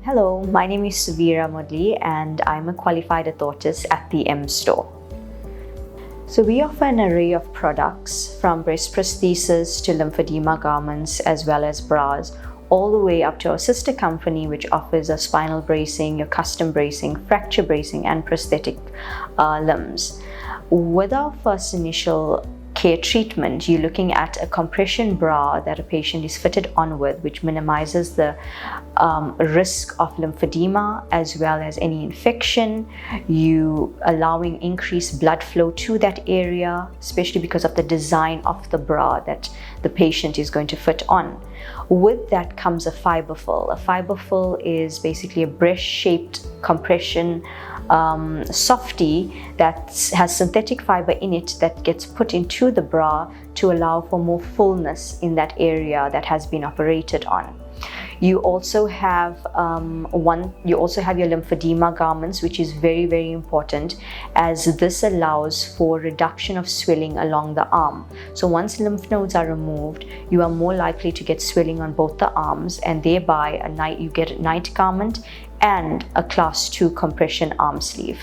Hello, my name is Sauvira Moodley and I'm a qualified orthotist at the M Store. So we offer an array of products from breast prostheses to lymphoedema garments as well as bras, all the way up to our sister company which offers a spinal bracing, your custom bracing, fracture bracing and prosthetic limbs. With our first initial care treatment, you're looking at a compression bra that a patient is fitted on with, which minimizes the risk of lymphedema as well as any infection. You allowing increased blood flow to that area, especially because of the design of the bra that the patient is going to fit on. With that comes a fiber fill. A fiber fill is basically a breast-shaped compression softie that has synthetic fiber in it that gets put into the bra to allow for more fullness in that area that has been operated on. You also have your lymphedema garments, which is very, very important, as this allows for reduction of swelling along the arm. So once lymph nodes are removed, you are more likely to get swelling on both the arms, and thereby you get a night garment and a class 2 compression arm sleeve.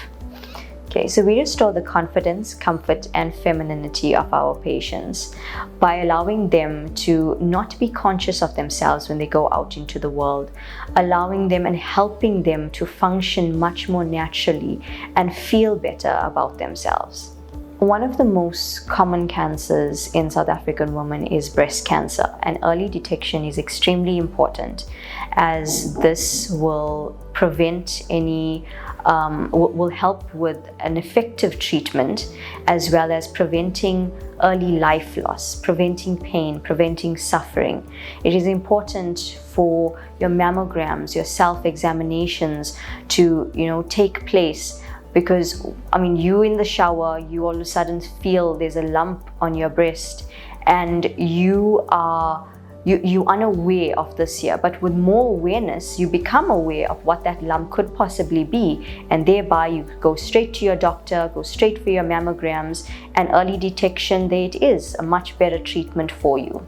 Okay, so we restore the confidence, comfort, and femininity of our patients by allowing them to not be conscious of themselves when they go out into the world, allowing them and helping them to function much more naturally and feel better about themselves. One of the most common cancers in South African women is breast cancer, and early detection is extremely important as this will prevent any will help with an effective treatment as well as preventing early life loss, preventing pain, preventing suffering. It is important for your mammograms, your self-examinations to take place, because you in the shower, you all of a sudden feel there's a lump on your breast and you're unaware of this here, but with more awareness you become aware of what that lump could possibly be, and thereby you go straight to your doctor, go straight for your mammograms, and early detection, there it is, a much better treatment for you.